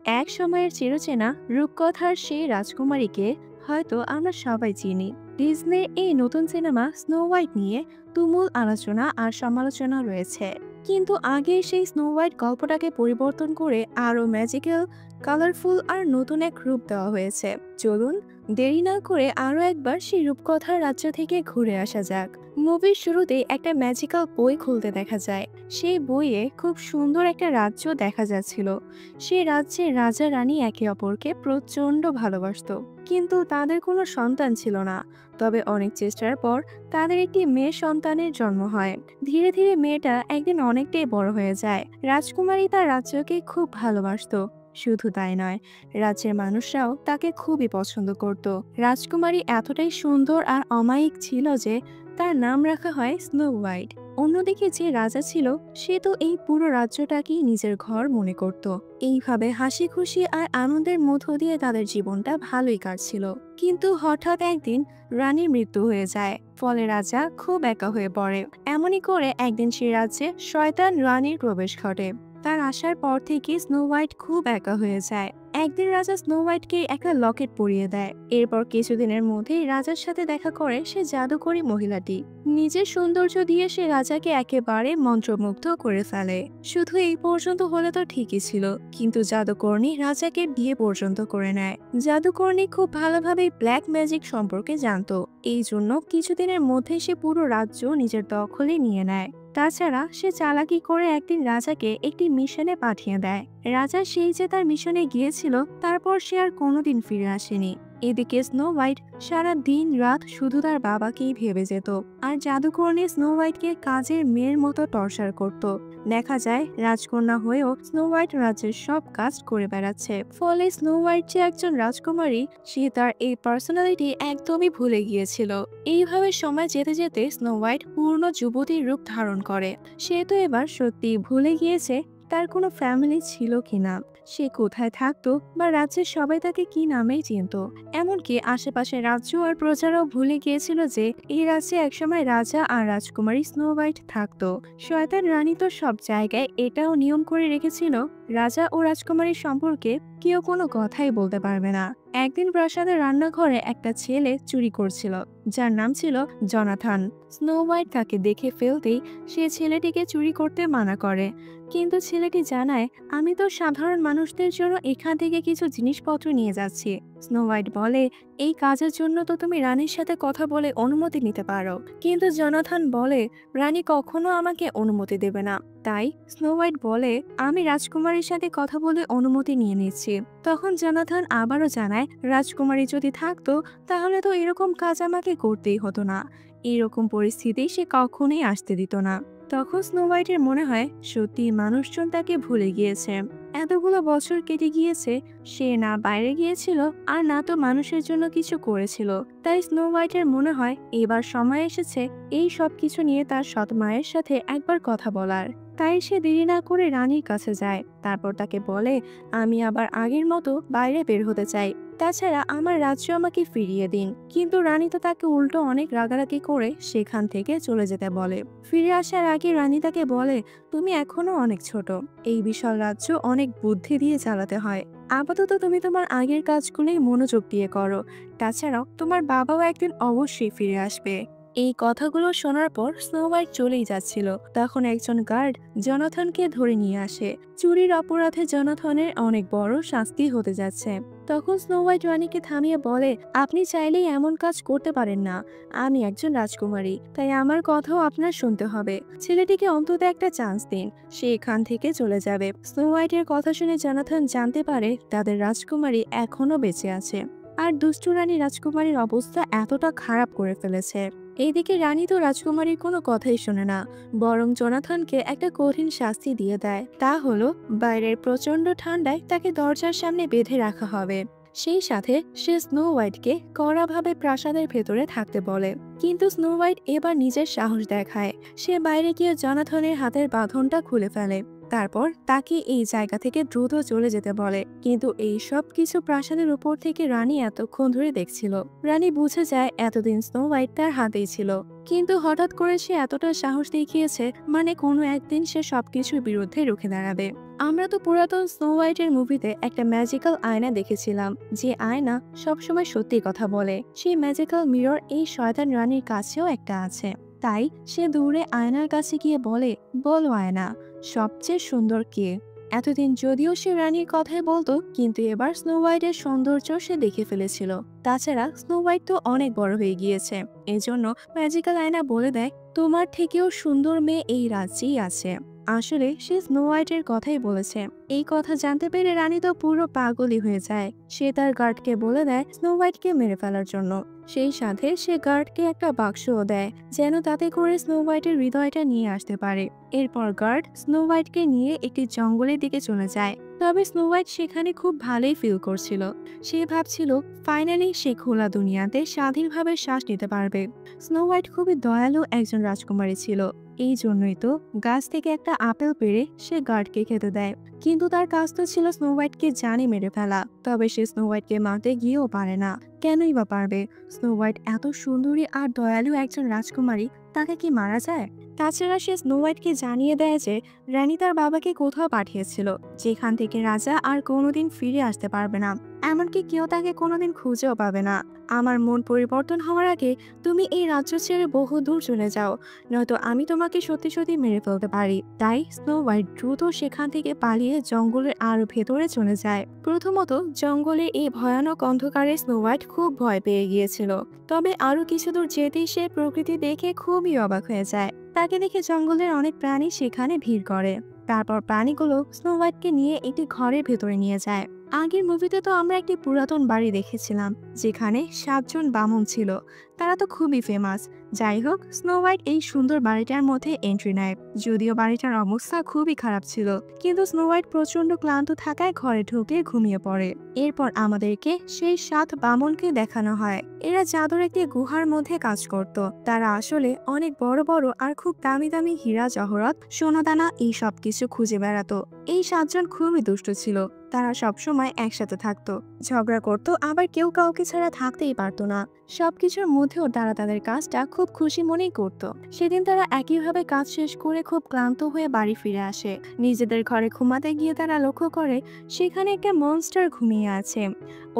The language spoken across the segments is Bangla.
এক সময়ের চিরচেনা রূপকথার সেই রাজকুমারীকে হয়তো আমরা সবাই চিনি। ডিজনির এই নতুন সিনেমা স্নো হোয়াইট নিয়ে তুমুল আলোচনা আর সমালোচনা রয়েছে। কিন্তু আগে সেই স্নো হোয়াইট গল্পটাকে পরিবর্তন করে আরো ম্যাজিক্যাল, কালারফুল আর নতুন এক রূপ দেওয়া হয়েছে। চলুন দেরি না করে আরো একবার সেই রূপকথার রাজ্য থেকে ঘুরে আসা যাক। মুভির শুরুতেই একটা ম্যাজিক্যাল বই খুলতে দেখা যায়। সেই বইয়ে খুব সুন্দর একটা রাজ্য দেখা যাচ্ছিল। সেই রাজ্যে রাজা রানী একে অপরকে প্রচন্ড ভালোবাসতো, কিন্তু তাদের কোনো সন্তান ছিল না। তবে অনেক চেষ্টার পর তাদের একটি মেয়ে সন্তানের জন্ম হয়। ধীরে ধীরে মেয়েটা একদিন অনেকটাই বড় হয়ে যায়। রাজকুমারী তার রাজ্যকে খুব ভালোবাসতো। শুধু তাই নয়, রাজ্যের মানুষরাও তাকে খুবই পছন্দ করত। রাজকুমারী এতটাই সুন্দর আর অমায়িক ছিল যে তার নাম রাখা হয় স্নো হোয়াইট। অন্যদিকে যে রাজা ছিল, সে তো এই পুরো রাজ্যটাকেই নিজের ঘর মনে করত। এইভাবে হাসি খুশি আর আনন্দের মধ্য দিয়ে তাদের জীবনটা ভালোই কাটছিল। কিন্তু হঠাৎ একদিন রানীর মৃত্যু হয়ে যায়। ফলে রাজা খুব একা হয়ে পড়ে। এমনই করে একদিন সে রাজ্যে শয়তান রানীর প্রবেশ ঘটে। তার আসার পর থেকে স্নো হোয়াইট খুব একা হয়ে যায়। একদিন রাজা স্নো হোয়াইটকে একটা লকেট পরিয়ে দেয়। এরপর কিছুদিনের মধ্যেই রাজার সাথে দেখা করে সে জাদুকরী মহিলাটি। নিজের সৌন্দর্য দিয়ে সে রাজাকে একেবারে মন্ত্রমুগ্ধ করে ফেলে। শুধু এই পর্যন্ত হলে তো ঠিকই ছিল, কিন্তু জাদুকর্ণী রাজাকে বিয়ে পর্যন্ত করে নেয়। জাদুকর্ণী খুব ভালোভাবে ব্ল্যাক ম্যাজিক সম্পর্কে জানতো। এই জন্য কিছুদিনের মধ্যে সে পুরো রাজ্য নিজের দখলে নিয়ে নেয়। তাছাড়া সে চালাকি করে একদিন রাজাকে একটি মিশনে পাঠিয়ে দেয়। রাজা সেই যে তার মিশনে গিয়েছিল, তারপর সে আর কোনোদিন ফিরে আসেনি। এদিকে স্নো হোয়াইট সারা দিন রাত শুধু তার বাবাকেই ভেবে যেত, আর জাদুকরণী স্নো হোয়াইটকে কাজের মেয়ের মতো টর্চার করত। দেখা যায় রাজকন্যা হয়েও স্নো হোয়াইট রাজ্যের সব কাজ করে বেড়াচ্ছে। ফলে স্নো হোয়াইট যে একজন রাজকুমারী, সে তার এই পার্সোনালিটি একদমই ভুলে গিয়েছিল। এইভাবে সময় যেতে যেতে স্নো হোয়াইট পূর্ণ যুবতীর রূপ ধারণ করে। সে তো এবার সত্যি ভুলে গিয়েছে তার কোনো ফ্যামিলি ছিল কিনা, সে কোথায় থাকতো, বা রাজ্যের সবাই তাকে কি নামেই চিনত। এমনকি আশেপাশের রাজ্য আর প্রজারাও ভুলে গিয়েছিল যে এই রাজ্যে একসময় রাজা আর রাজকুমারী স্নো হোয়াইট থাকতো। শয়তান রানী তো সব জায়গায় এটাও নিয়ম করে রেখেছিল, রাজা ও রাজকুমারীর সম্পর্কে কেউ কোনো কথাই বলতে পারবে না। একদিন প্রাসাদের রান্নাঘরে একটা ছেলে চুরি করছিল, যার নাম ছিল জনাথন। স্নো হোয়াইট তাকে দেখে ফেলতেই সে ছেলেটিকে চুরি করতে মানা করে। কিন্তু ছেলেটি জানায়, আমি তো সাধারণ মানুষদের জন্য এখান থেকে কিছু জিনিসপত্র নিয়ে যাচ্ছি। স্নো হোয়াইট বলে, এই কাজের জন্য তো তুমি রানীর সাথে কথা বলে অনুমতি নিতে পারো। কিন্তু জনাথন বলে, রানী কখনো আমাকে অনুমতি দেবে না। তাই স্নো হোয়াইট বলে, আমি রাজকুমারীর সাথে কথা বলে অনুমতি নিয়ে নিচ্ছি। তখন জনাথন আবারও জানায়, রাজকুমারী যদি থাকতো তাহলে তো এরকম কাজ আমাকে করতেই হতো না। এরকম পরিস্থিতি সে কখনোই আসতে দিত না। তখন স্নো হোয়াইটের মনে হয় সত্যি মানুষজন তাকে ভুলে গিয়েছে। এতগুলো বছর কেটে গিয়েছে, সে না বাইরে গিয়েছিল আর না তো মানুষের জন্য কিছু করেছিল। তাই স্নো হোয়াইটের মনে হয় এবার সময় এসেছে এই সব কিছু নিয়ে তার সৎ মায়ের সাথে একবার কথা বলার। তাই সে দেরি না করে রানীর কাছে যায়। তারপর তাকে বলে, আমি আবার আগের মতো বাইরে বের হতে চাই। তাছাড়া আমার রাজ্য আমাকে ফিরিয়ে দিন। কিন্তু রানী তো তাকে উল্টো অনেক রাগারাগি করে সেখান থেকে চলে যেতে বলে। ফিরে আসার আগে রানী তাকে বলে, তুমি এখনো অনেক ছোট, এই বিশাল রাজ্য অনেক বুদ্ধি দিয়ে চালাতে হয়। আপাতত তুমি তোমার আগের কাজগুলোই মনোযোগ দিয়ে করো। তাছাড়াও তোমার বাবাও একদিন অবশ্যই ফিরে আসবে। এই কথাগুলো শোনার পর স্নো হোয়াইট চলেই যাচ্ছিল, তখন একজন গার্ড জনাথনকে ধরে নিয়ে আসে। চুরির অপরাধে জনাথনের অনেক বড় শাস্তি হতে যাচ্ছে। তখন স্নো হোয়াইট রানীকে থামিয়ে বলে, আপনি চাইলেই এমন কাজ করতে পারেন না। আমি একজন রাজকুমারী, তাই আমার কথাও আপনার শুনতে হবে। ছেলেটিকে অন্তত একটা চান্স দিন, সে এখান থেকে চলে যাবে। স্নো হোয়াইটের কথা শুনে জনাথন জানতে পারে তাদের রাজকুমারী এখনো বেঁচে আছে, আর দুষ্টু রানী রাজকুমারীর অবস্থা এতটা খারাপ করে ফেলেছে। এইদিকে রানী তো রাজকুমারীর কোনো কথাই শোনে না, বরং জোনাথনকে একটা কঠিন শাস্তি দিয়ে দেয়। তা হলো বাইরের প্রচন্ড ঠান্ডায় তাকে দরজার সামনে বেঁধে রাখা হবে। সেই সাথে সে স্নো হোয়াইটকে কড়াভাবে প্রাসাদের ভেতরে থাকতে বলে। কিন্তু স্নো হোয়াইট এবার নিজের সাহস দেখায়। সে বাইরে গিয়ে জোনাথনের হাতের বাঁধনটা খুলে ফেলে। তারপর তাকে এই জায়গা থেকে দ্রুত চলে যেতে বলে। কিন্তু এই সব কিছু প্রাসাদের উপর থেকে রানী এতক্ষণ ধরে দেখছিল। রানী বুঝে যায় এতদিন স্নো হোয়াইট তার হাতেই ছিল, কিন্তু হঠাৎ করে সে এতটা সাহস দেখিয়েছে, মানে কোনো একদিন সে সবকিছুর বিরুদ্ধে রুখে দাঁড়াবে। আমরা তো পুরাতন স্নো হোয়াইটের মুভিতে একটা ম্যাজিক্যাল আয়না দেখেছিলাম, যে আয়না সবসময় সত্যি কথা বলে। সেই ম্যাজিক্যাল মিরর এই শয়তান রানীর কাছেও একটা আছে। তাই সে দৌড়ে আয়নার কাছে গিয়ে বলে, বলো আয়না, সবচেয়ে সুন্দর কে? এতদিন যদিও সে রানীর কথাই বলতো, কিন্তু এবার স্নো হোয়াইটের সৌন্দর্য সে দেখে ফেলেছিল। তাছাড়া স্নো হোয়াইট তো অনেক বড় হয়ে গিয়েছে, এজন্য ম্যাজিক্যাল আয়না বলে দেয়, তোমার থেকেও সুন্দর মেয়ে এই রাজ্যেই আছে। আসলে সে স্নো হোয়াইটের কথাই বলেছে। এই কথা জানতে পেরে রানী তো পুরো পাগলই হয়ে যায়। সে তার গার্ডকে বলে দেয় স্নো হোয়াইটকে মেরে ফেলার জন্য। সেই সাথে সে গার্ডকে একটা বাক্সও দেয়, যেন তাতে করে স্নো হোয়াইটের হৃদয়টা নিয়ে আসতে পারে। এরপর গার্ড স্নো হোয়াইটকে নিয়ে একটি জঙ্গলের দিকে চলে যায়। তবে স্নো হোয়াইট সেখানে খুব ভালোই ফিল করছিল। সে ভাবছিল ফাইনালি সে খোলা দুনিয়াতে স্বাধীনভাবে শ্বাস নিতে পারবে। স্নো হোয়াইট খুবই দয়ালু একজন রাজকুমারী ছিল। এই জন্যই তো গাছ থেকে একটা আপেল পেড়ে সে গার্ডকে খেতে দেয়। কিন্তু তার কাজ তো ছিল স্নো হোয়াইটকে জানে মেরে ফেলা। তবে সে স্নো হোয়াইটকে মারতে গিয়েও পারে না। কেনই বা পারবে? স্নো হোয়াইট এত সুন্দরী আর দয়ালু একজন রাজকুমারী, তাকে কি মারা যায়? তাছাড়া সে স্নো হোয়াইটকে জানিয়ে দেয় যে রানী তার বাবাকে কোথাও পাঠিয়েছিল, যেখান থেকে রাজা আর কোনোদিন ফিরে আসতে পারবে না। এমনকি কেউ তাকে কোনোদিন খুঁজেও পাবে না। আমার মন পরিবর্তন হওয়ার আগে তুমি এই রাজ্য ছেড়ে বহু দূর চলে যাও, নয়তো আমি তোমাকে সত্যি সত্যি মেরে ফেলতে পারি। তাই স্নো হোয়াইট দ্রুত সেখান থেকে পালিয়ে জঙ্গলের আরো ভেতরে চলে যায়। প্রথমত জঙ্গলের এই ভয়ানক অন্ধকারে স্নো হোয়াইট খুব ভয় পেয়ে গিয়েছিল। তবে আরো কিছু দূর যেতেই সে প্রকৃতি দেখে খুবই অবাক হয়ে যায়। তাকে দেখে জঙ্গলের অনেক প্রাণী সেখানে ভিড় করে। তারপর প্রাণীগুলো স্নো হোয়াইটকে নিয়ে একটি ঘরের ভেতরে নিয়ে যায়। আগের মুভিতে তো আমরা একটি পুরাতন বাড়ি দেখেছিলাম, যেখানে 7জন বামুন ছিল। তারা তো খুবই ফেমাস। যাই হোক, স্নো হোয়াইট এই সুন্দর বাড়িটার মধ্যে এন্ট্রি নেয়। যদিও বাড়িটার অবস্থা খুবই খারাপ ছিল, কিন্তু স্নো হোয়াইট প্রচন্ড ক্লান্ত থাকায় ঘরে ঢুকে ঘুমিয়ে পড়ে। এরপর আমাদেরকে সেই 7 বামনকে দেখানো হয়। এরা জাদুর একটি গুহার মধ্যে কাজ করত। তারা আসলে অনেক বড় বড় আর খুব দামি দামি হীরা জহরত, সোনাদানা এই সব কিছু খুঁজে বেড়াতো। এই 7জন খুবই দুষ্ট ছিল। তারা সবসময় একসাথে থাকতো, ঝগড়া করত, আবার কেউ কাউকে ছাড়া থাকতেই পারতো না। সবকিছুর মধ্যেও তারা তাদের কাজটা খুব খুশি মনেই করত। সেদিন তারা একইভাবে কাজ শেষ করে খুব ক্লান্ত হয়ে বাড়ি ফিরে আসে। নিজেদের ঘরে ঘুমাতে গিয়ে তারা লক্ষ্য করে সেখানে একটা মনস্টার ঘুমিয়ে আছে।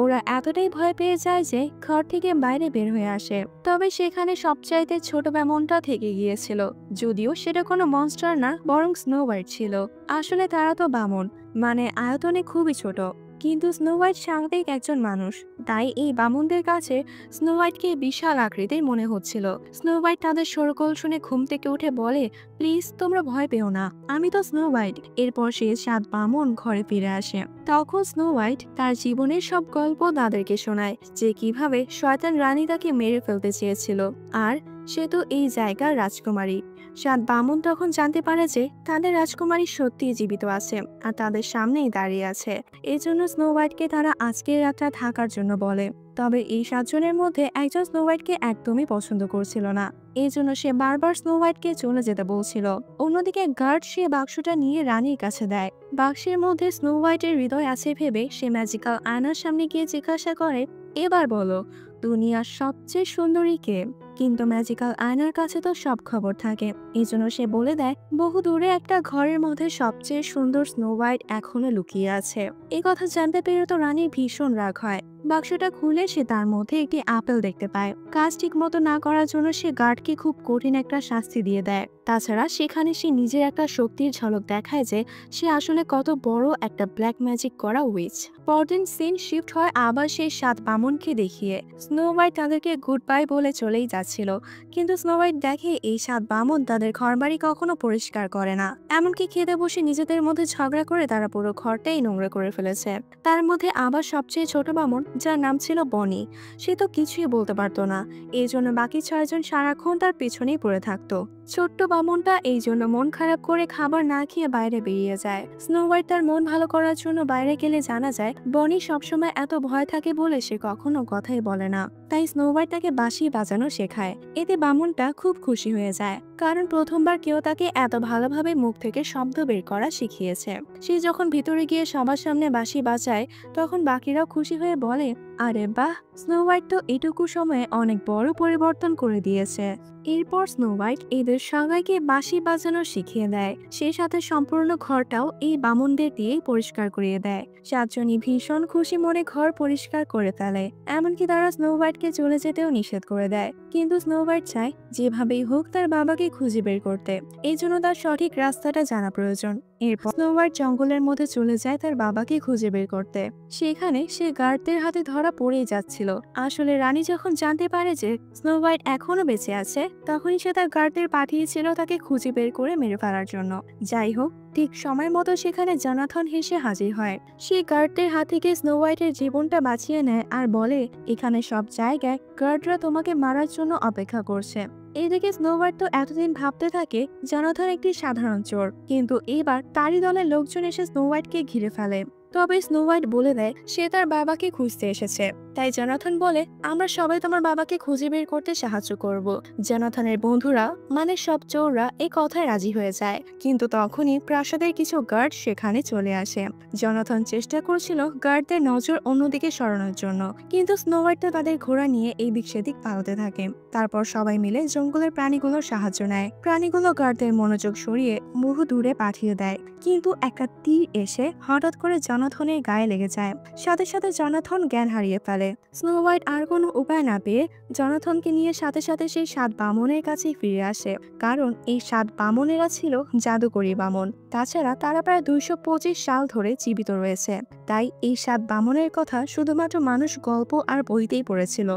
ওরা এতটাই ভয় পেয়ে যায় যে ঘর থেকে বাইরে বের হয়ে আসে। তবে সেখানে সবচাইতে ছোট ব্যামনটা থেকে গিয়েছিল, যদিও সেটা কোনো মনস্টার না, বরং স্নো হোয়াইট ছিল। আসলে তারা তো বামন, মানে আয়তনে খুবই ছোট। কিন্তু স্নো হোয়াইট সাংঘাতিক একজন মানুষ, তাই এই বামুনদের কাছে স্নো হোয়াইটকে বিশাল আকৃতির মনে হচ্ছিল। স্নো হোয়াইট তাদের শোরগোল শুনে ঘুম থেকে উঠে বলে, প্লিজ তোমরা ভয় পেও না, আমি তো স্নো হোয়াইট। এরপর সে 7 বামুন ঘরে ফিরে আসে। তখন স্নো হোয়াইট তার জীবনের সব গল্প তাদেরকে শোনায়, যে কিভাবে শয়তান রানী তাকে মেরে ফেলতে চেয়েছিল, আর সে তো এই জায়গার রাজকুমারী। 7 বামুন তখন জানতে পারে যে তাদের রাজকুমারী সত্যিই জীবিত আছে আর তাদের সামনেই দাঁড়িয়ে আছে। এজন্য স্নো হোয়াইটকে তারা আজকের রাতটা থাকার জন্য বলে। তবে এই 7 জনের মধ্যে একজন স্নো হোয়াইটকে একদমই পছন্দ করছিল না। এই জন্য সে বারবার স্নো হোয়াইটকে চলে যেতে বলছিল। অন্যদিকে গার্ড সে বাক্সটা নিয়ে রানীর কাছে দেয়। বাক্সের মধ্যে স্নো হোয়াইটের হৃদয় আছে ভেবে সে ম্যাজিক্যাল আয়নার সামনে গিয়ে জিজ্ঞাসা করে, এবার বলো দুনিয়ার সবচেয়ে সুন্দরী কে? কিন্তু ম্যাজিক্যাল আয়নার কাছে তো সব খবর থাকে। এই জন্য সে বলে দেয় বহু দূরে একটা ঘরের মধ্যে সবচেয়ে সুন্দর স্নো হোয়াইট এখনো লুকিয়ে আছে। এই কথা জানতে পেরে তো রানীর ভীষণ রাগ হয়। বাক্সটা খুলে সে তার মধ্যে একটি আপেল দেখতে পায়। কাজ ঠিক মতো না করার জন্য সে গার্ডকে খুব কঠিন একটা শাস্তি দিয়ে দেয়। তাছাড়া সেখানে সে নিজের একটা শক্তির ঝলক দেখায় যে সে আসলে কত বড় একটা ব্ল্যাক ম্যাজিক করা উইচ। পরদিন সিন শিফট হয় আবার সেই 7 বামনকে দেখিয়ে। স্নো হোয়াইট তাদেরকে গুড বাই বলে চলেই যাচ্ছিল, কিন্তু স্নো হোয়াইট দেখে এই 7 বামন তাদের ঘরবাড়ি কখনো পরিষ্কার করে না। এমনকি খেতে বসে নিজেদের মধ্যে ঝগড়া করে তারা পুরো ঘরটাই নোংরা করে ফেলেছে। তার মধ্যে আবার সবচেয়ে ছোট বামন, যার নাম ছিল বনি, সে তো কিছুই বলতে পারতো না। এই জন্য বাকি 6 জন সারাক্ষণ তার পেছনেই পড়ে থাকতো। ছোট্ট বামনটা এই জন্য মন খারাপ করে খাবার না খেয়ে বাইরে বেরিয়ে যায়। স্নো হোয়াইট তার মন ভালো করার জন্য বাইরে গেলে জানা যায় বনি সবসময় এত ভয় থাকে বলে সে কখনো কথাই বলে না। তাই স্নো হোয়াইট তাকে বাঁশি বাজানো শেখায়। শেখায়। এতে বামনটা খুব খুশি হয়ে যায়, কারণ প্রথমবার কেউ তাকে এত ভালোভাবে মুখ থেকে শব্দ বের করা শিখিয়েছে। সে যখন ভিতরে গিয়ে সবার সামনে বাঁশি বাজায়, তখন বাকিরাও খুশি হয়ে বলে, আরে বাহ, স্নো হোয়াইট তো এটুকু সময়ে অনেক বড় পরিবর্তন করে দিয়েছে। এরপর স্নো হোয়াইট এদের সবাইকে বাঁশি বাজানো শিখিয়ে দেয়। সেই সাথে সম্পূর্ণ ঘরটাও এই বামুনদের দিয়েই পরিষ্কার করিয়ে দেয়। সাতজনই ভীষণ খুশি মনে ঘর পরিষ্কার করে ফেলে। এমনকি তারা স্নো হোয়াইটকে চলে যেতেও নিষেধ করে দেয়, কিন্তু স্নো হোয়াইট চায় যেভাবেই হোক তার বাবাকে খুঁজে বের করতে। এই জন্য তার সঠিক রাস্তাটা জানা প্রয়োজন। এরপর স্নো হোয়াইট জঙ্গলের মধ্যে চলে যায় তার বাবাকে খুঁজে বের করতে। সেখানে সে গার্ডদের হাতে ধরা পড়েই যাচ্ছিল। আসলে রানী যখন জানতে পারে যে স্নো হোয়াইট এখনো বেঁচে আছে, তখনই সে তার গার্ডদের পাঠিয়েছিল তাকে খুঁজে বের করে মেরে ফেলার জন্য। যাই হোক, ঠিক সময় মতো সেখানে জনাথন হেসে হাজির হয়। সে গার্ডদের হাত থেকে স্নো হোয়াইটের জীবনটা বাঁচিয়ে নেয় আর বলে, এখানে সব জায়গায় গার্ডরা তোমাকে মারার জন্য অপেক্ষা করছে। এদিকে স্নো হোয়াইট তো এতদিন ভাবতে থাকে জনাথন একটি সাধারণ চোর, কিন্তু এবার তারই দলের লোকজন এসে স্নো হোয়াইটকে ঘিরে ফেলে। তবে স্নো হোয়াইট বলে দেয় সে তার বাবাকে খুঁজতে এসেছে। তাই জনাথন বলে, আমরা সবাই তোমার বাবাকে খুঁজে বের করতে সাহায্য করব। জনাথনের বন্ধুরা মানে সব চোররা এই কথায় রাজি হয়ে যায়, কিন্তু তখনই প্রাসাদের কিছু গার্ড সেখানে চলে আসে। জনাথন চেষ্টা করছিল গার্ডদের নজর অন্যদিকে সরানোর জন্য, কিন্তু স্নো হোয়াইট তাদের ঘোড়া নিয়ে এই দিক সেদিক পালাতে থাকে। তারপর সবাই মিলে জঙ্গলের প্রাণীগুলোর সাহায্য নেয়। প্রাণীগুলো গার্ডদের মনোযোগ সরিয়ে বহু দূরে পাঠিয়ে দেয়, কিন্তু একটা তীর এসে হঠাৎ করে জনাথনের গায়ে লেগে যায়। সাথে সাথে জনাথন জ্ঞান হারিয়ে ফেলে। স্নো হোয়াইট আর কোনো উপায় না পেয়ে জনাথনকে নিয়ে সাথে সাথে সেই 7 বামনের কাছেই ফিরে আসে, কারণ এই 7 বামনেরা ছিল জাদুকরী বামন। তাছাড়া তারা প্রায় 225 সাল ধরে জীবিত রয়েছে। তাই এই 7 বামনের কথা শুধুমাত্র মানুষ গল্প আর বইতেই পড়েছিল।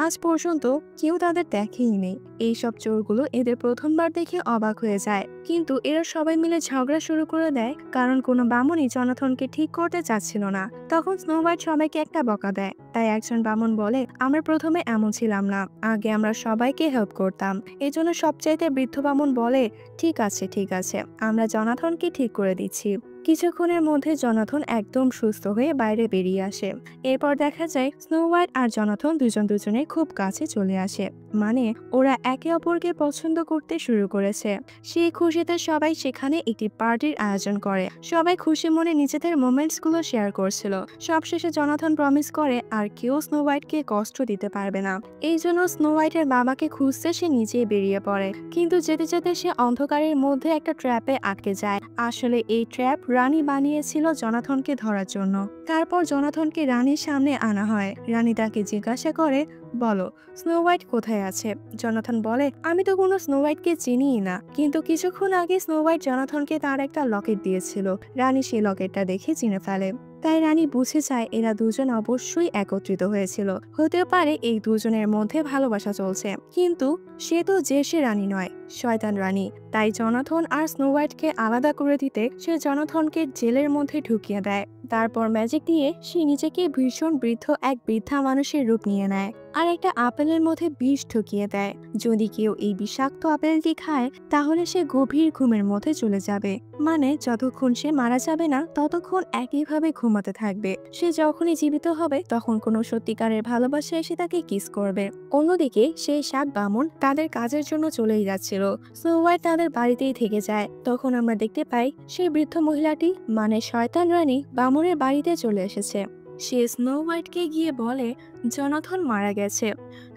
আজ পর্যন্ত কেউ তাদের দেখেই নেই। এইসব চোরগুলো এদের প্রথমবার দেখে অবাক হয়ে যায়, কিন্তু এরা সবাই মিলে ঝগড়া শুরু করে দেয়, কারণ কোনো বামনই জনাথনকে ঠিক করতে চাচ্ছিল না। তখন স্নো হোয়াইট সবাইকে একটা বকা দেয়। তাই একজন বামন বলে, আমরা প্রথমে এমন ছিলাম না, আগে আমরা সবাইকে হেল্প করতাম। এজন্য সবচাইতে বৃদ্ধ বামন বলে, ঠিক আছে ঠিক আছে, আমরা জনাথনকে ঠিক করে দিচ্ছি। কিছুক্ষণের মধ্যে জনাথন একদম সুস্থ হয়ে বাইরে বেরিয়ে আসে। এরপর দেখা যায় স্নো হোয়াইট আর জনাথন দুজন দুজনের খুব কাছে চলে আসে, মানে ওরা একে অপরকে পছন্দ করতে শুরু করেছে। সেই খুশিতে সবাই সেখানে একটি পার্টির আয়োজন করে। সবাই খুশি মনে নিজেদের মোমেন্টস গুলো শেয়ার করছিল। সবশেষে জনাথন প্রমিস করে আর কেউ স্নো হোয়াইটকে কষ্ট দিতে পারবে না। এই জন্য স্নো হোয়াইটের বাবাকে খুঁজতে সে নিজেই বেরিয়ে পড়ে, কিন্তু যেতে যেতে সে অন্ধকারের মধ্যে একটা ট্র্যাপে আটকে যায়। আসলে এই ট্র্যাপ রানী বানিয়েছিল জনাথনকে ধরার জন্য। তারপর জনাথনকে রানীর সামনে আনা হয়। রানী তাকে জিজ্ঞাসা করে, বলো স্নো হোয়াইট কোথায় আছে? জনাথন বলে, আমি তো কোনো স্নো হোয়াইটকে চিনিই না, কিন্তু কিছুক্ষণ আগে স্নো হোয়াইট জনাথনকে তার একটা লকেট দিয়েছিল। রানী সেই লকেটটা দেখে চিনে ফেলে। তাই রানী বুঝে যায় এরা দুজন অবশ্যই একত্রিত হয়েছিল। হতে পারে এই দুজনের মধ্যে ভালোবাসা চলছে, কিন্তু সে তো যে সে রানী নয়, শয়তান রানী। তাই জনাথন আর স্নো হোয়াইটকে আলাদা করে দিতে সে জনাথনকে জেলের মধ্যে ঢুকিয়ে দেয়। তারপর ম্যাজিক দিয়ে সে নিজেকে ভীষণ বৃদ্ধ এক বৃদ্ধা মানুষের রূপ নিয়ে নেয় আর একটা আপেলের মধ্যে বিষ ঢুকিয়ে দেয়। যদি কেউ এই বিষাক্ত আপেলটি খায় তাহলে সে গভীর ঘুমের মধ্যে চলে যাবে, মানে যতক্ষণ সে মারা যাবে না ততক্ষণ একইভাবে ঘুমাতে থাকবে। সে যখনই জীবিত হবে তখন কোনো সত্যিকারের ভালোবাসা এসে তাকে কিস করবে। অন্যদিকে সেই 7 বামন তাদের কাজের জন্য চলেই যাচ্ছিল। স্নো হোয়াইট তাদের বাড়িতেই থেকে যায়। তখন আমরা দেখতে পাই সেই বৃদ্ধ মহিলাটি মানে শয়তান রানী বামনের বাড়িতে চলে এসেছে। সে স্নো হোয়াইটকে গিয়ে বলে জনাথন মারা গেছে।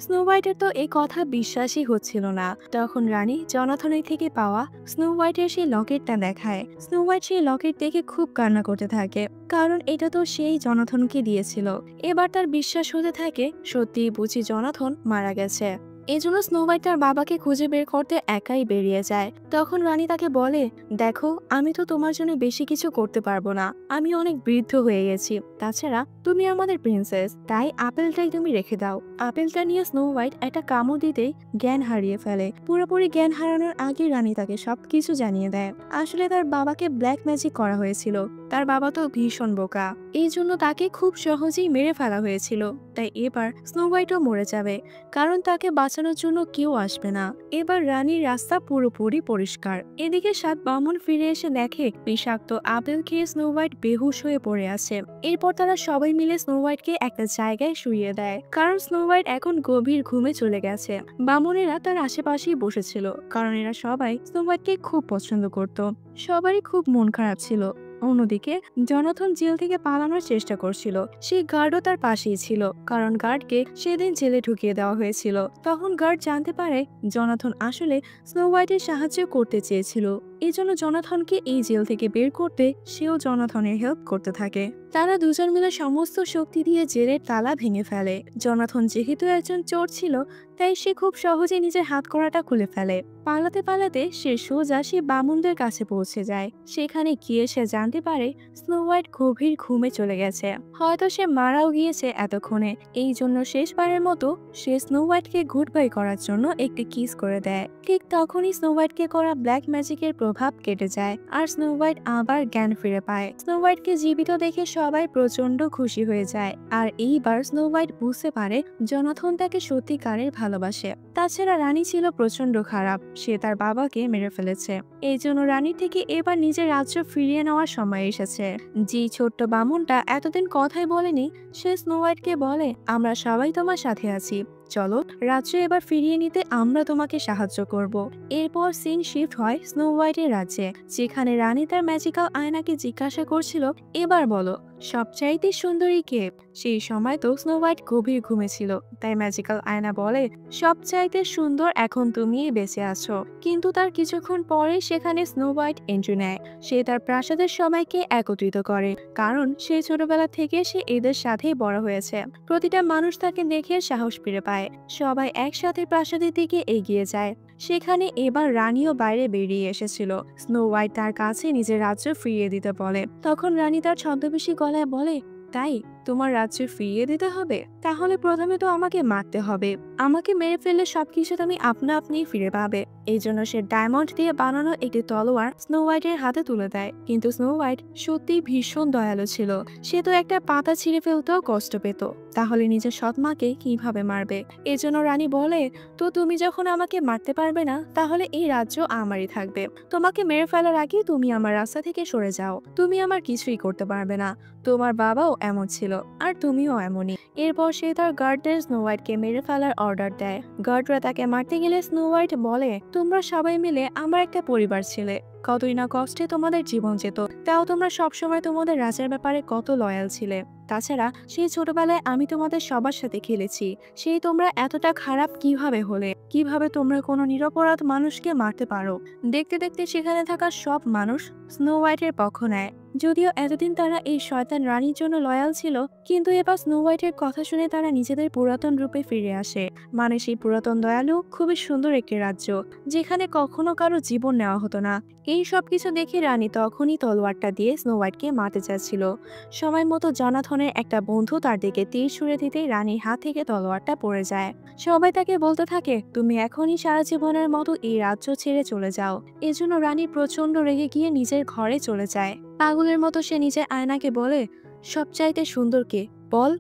স্নো হোয়াইটের তো এই কথা বিশ্বাসই হচ্ছিল না। তখন রানী জনাথনের থেকে পাওয়া স্নো হোয়াইটের সেই লকেটটা দেখায়। স্নো হোয়াইট সেই লকেট দেখে খুব কান্না করতে থাকে, কারণ এটা তো সেই জনাথনকে দিয়েছিল। এবার তার বিশ্বাস হতে থাকে সত্যি বুঝি জনাথন মারা গেছে। এজন্য স্নো হোয়াইট তার বাবাকে খুঁজে বের করতে একাই বেরিয়ে যায়। তখন রানী তাকে বলে, দেখো আমি তো তোমার জন্য বেশি কিছু করতে পারবো না, আমি অনেক বৃদ্ধ হয়ে গেছি। তাছাড়া তুমি আমাদের প্রিন্সেস, তাই আপেলটাই তুমি রেখে দাও। আপেলটা নিয়ে স্নো হোয়াইট একটা কামড় দিতেই জ্ঞান হারিয়ে ফেলে। পুরোপুরি জ্ঞান হারানোর আগে রানী তাকে সবকিছু জানিয়ে দেয়। আসলে তার বাবাকে ব্ল্যাক ম্যাজিক করা হয়েছিল, তার বাবা তো ভীষণ বোকা, এই জন্য তাকে খুব সহজেই মেরে ফেলা হয়েছিল। তাই এবার স্নো হোয়াইটও মরে যাবে, কারণ তাকে বাঁচানোর জন্য কেউ আসবে না। এবার রানীর রাস্তা পুরোপুরি পরিষ্কার। এদিকে সাত বামন ফিরে এসে দেখে বিষাক্ত আপেল খেয়ে স্নো হোয়াইট বেহুশ হয়ে পড়ে আছে। এরপর তারা সবাই মিলে স্নো হোয়াইটকে একটা জায়গায় শুইয়ে দেয়, কারণ স্নো হোয়াইট এখন গভীর ঘুমে চলে গেছে। বামনেরা তার আশেপাশেই বসেছিল, কারণ এরা সবাই স্নো হোয়াইটকে খুব পছন্দ করত। সবারই খুব মন খারাপ ছিল। অন্যদিকে জনাথন জেল থেকে পালানোর চেষ্টা করছিল। সেই গার্ডও তার পাশেই ছিল, কারণ গার্ডকে সেদিন জেলে ঢুকিয়ে দেওয়া হয়েছিল। তখন গার্ড জানতে পারে জনাথন আসলে স্নো হোয়াইটের সাহায্য করতে চেয়েছিল। এই জন্য জনাথনকে এই জেল থেকে বের করতে সেও জনাথনের হেল্প করতে থাকে। তারা দুজন মিলে সমস্ত শক্তি দিয়ে জেলের তালা ভেঙে ফেলে। জনাথন যেহেতু একজন চোর ছিল, তাই সে খুব সহজে নিজের হাতকড়াটা খুলে ফেলে। পালাতে পালাতে সে সোজা সে বামুনদের কাছে পৌঁছে যায়। সেখানে গিয়ে সে জানতে পারে স্নো হোয়াইট গভীর ঘুমে চলে গেছে। হয়তো সে মারাও গিয়েছে এতক্ষণে। এই জন্য শেষবারের মতো সে স্নো হোয়াইটকে গুড বাই করার জন্য একটি কিস করে দেয়। ঠিক তখনই স্নো হোয়াইটকে করা ব্ল্যাক ম্যাজিকের প্রভাব কেটে যায়, আর স্নো হোয়াইট আবার জ্ঞান ফিরে পায়। স্নো হোয়াইটকে জীবিত দেখে সবাই প্রচন্ড খুশি হয়ে যায়। আর এইবার স্নো হোয়াইট বুঝতে পারে জনাথন তাকে সত্যিকারের ভালোবাসে। তাছাড়া রানী ছিল প্রচন্ড খারাপ, সে তার বাবাকে মেরে ফেলেছে। এই জন্য রানীর থেকে এবার নিজের রাজ্য ফিরিয়ে নেওয়ার সময় এসেছে। যে ছোট্ট বামুনটা এতদিন কথাই বলেনি, সে স্নো হোয়াইটকে বলে, আমরা সবাই তোমার সাথে আছি, চলো রাজ্য এবার ফিরিয়ে নিতে আমরা তোমাকে সাহায্য করব। এরপর সিন শিফট হয় স্নো হোয়াইটের রাজ্যে, যেখানে রানী তার ম্যাজিক্যাল আয়নাকে জিজ্ঞাসা করছিল, এবার বলো সবচাইতে সুন্দরী কে? সেই সময় তো স্নো হোয়াইট গভীর ঘুমেছিল, তাই ম্যাজিক্যাল আয়না বলে, সবচাইতে সুন্দর এখন তুমিই বেঁচে আছো। কিন্তু তার কিছুক্ষণ পরে সেখানে স্নো হোয়াইট এন্ট্রি নেয়। সে তার প্রাসাদের সবাইকে একত্রিত করে, কারণ সে ছোটবেলা থেকে সে এদের সাথেই বড় হয়েছে। প্রতিটা মানুষ তাকে দেখে সাহস ফিরে পায়। সবাই একসাথে প্রাসাদের দিকে এগিয়ে যায়। সেখানে এবার রানীও বাইরে বেরিয়ে এসেছিল। স্নো হোয়াইট তার কাছে নিজের রাজ্য ফিরিয়ে দিতে বলে। তখন রানী তার ছদ্মবেশী গলায় বলে, তাই তোমার রাজ্য ফিরিয়ে দিতে হবে? তাহলে প্রথমে তো আমাকে মারতে হবে। আমাকে মেরে ফেললে সবকিছু তুমি আপনা আপনি ফিরে পাবে। এই জন্য সে ডায়মন্ড দিয়ে বানানো একটি তলোয়ার স্নো হোয়াইটের হাতে তুলে দেয়। কিন্তু স্নো হোয়াইট সত্যি ভীষণ দয়ালু ছিল। সে তো একটা পাতা ছিঁড়ে ফেলতেও কষ্ট পেত, তাহলে নিজের সৎমাকে কিভাবে মারবে? এজন্য রানী বলে, তো তুমি যখন আমাকে মারতে পারবে না, তাহলে এই রাজ্য আমারই থাকবে। তোমাকে মেরে ফেলার আগে তুমি আমার রাস্তা থেকে সরে যাও। তুমি আমার কিছুই করতে পারবে না। তোমার বাবাও এমন ছিল, আর তুমিও এমনই। এরপর সে তার গার্ডদের স্নো হোয়াইটকে মেরে ফেলার অর্ডার দেয়। গার্ডরা তাকে মারতে গেলে স্নো হোয়াইট বলে, তোমরা সবাই মিলে আমার একটা পরিবার ছিলে, কতই না কষ্টে তোমাদের জীবন যেত, তাও তোমরা সবসময় তোমাদের রাজার ব্যাপারে কত লয়াল ছিলে। তাছাড়া সেই ছোটবেলায় আমি তোমাদের সবার সাথে খেলেছি, সেই তোমরা এতটা খারাপ কিভাবে হলে? কিভাবে তোমরা কোনো নিরপরাধ মানুষকে মারতে পারো? দেখতে দেখতে সেখানে থাকা সব মানুষ স্নো হোয়াইটের পক্ষ নেয়। যদিও এতদিন তারা এই শয়তান রানীর জন্য লয়াল ছিল, কিন্তু এবার স্নো হোয়াইটের কথা শুনে তারা নিজেদের পুরাতন রূপে ফিরে আসে। মানে সেই পুরাতন দয়ালু খুবই সুন্দর একটি রাজ্য, যেখানে কখনো কারো জীবন নেওয়া হতো না। এই সব কিছু দেখে রানী তখনই তলোয়ারটা দিয়ে স্নো হোয়াইটকে মারতে চাচ্ছিল। সময় মতো জনাথনের একটা বন্ধু তার দিকে তীর ছুঁড়ে দিতেই রানীর হাত থেকে তলোয়ারটা পড়ে যায়। সবাই তাকে বলতে থাকে, তুমি এখনই সারা জীবনের মতো এই রাজ্য ছেড়ে চলে যাও। এজন্য রানী প্রচন্ড রেগে গিয়ে নিজের ঘরে চলে যায়। পাগলের মতো সে নিজের আয়নাকে বলে, সবচাইতে সুন্দর কে বল?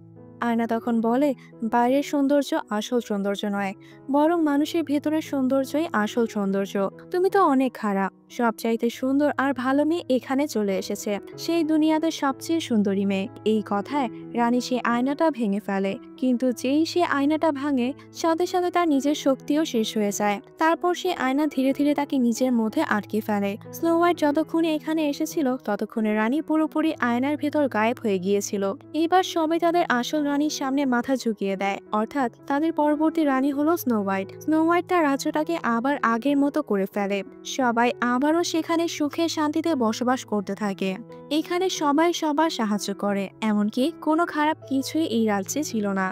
আয়না তখন বলে, বাইরের সৌন্দর্য আসল সৌন্দর্য নয়, বরং মানুষের ভেতরের সৌন্দর্যই আসল সৌন্দর্য। তুমি তো অনেক খারাপ। সবচাইতে সুন্দর আর ভালো মেয়ে এখানে চলে এসেছে, সেই দুনিয়াতে সবচেয়ে সুন্দরী মেয়ে। এই কথায় রানী সে আয়নাটা ভেঙে ফেলে, কিন্তু যেই সে আয়নাটা ভাঙে, সাথে সাথে তার নিজের শক্তিও শেষ হয়ে যায়। তারপর সে আয়না ধীরে ধীরে তাকে নিজের মধ্যে আটকে ফেলে। স্নো হোয়াইট যতক্ষণে এখানে এসেছিল, ততক্ষণে রানী পুরোপুরি আয়নার ভেতর গায়েব হয়ে গিয়েছিল। এবার সবাই তাদের আসল রানীর সামনে মাথা ঝুঁকিয়ে দেয়, অর্থাৎ তাদের পরবর্তী রানী হলো স্নো হোয়াইট। স্নো হোয়াইট তার রাজ্যটাকে আবার আগের মতো করে ফেলে। সবাই আবারও সেখানে সুখে শান্তিতে বসবাস করতে থাকে। এখানে সবাই সবার সাহায্য করে, এমনকি কোনো খারাপ কিছুই এই রাজ্যে ছিল না।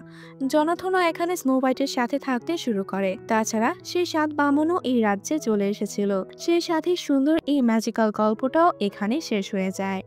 জনাথনও এখানে স্নো হোয়াইটের সাথে থাকতে শুরু করে। তাছাড়া সেই সাত বামনও এই রাজ্যে চলে এসেছিল। সেই সাথে সুন্দর এই ম্যাজিক্যাল গল্পটাও এখানে শেষ হয়ে যায়।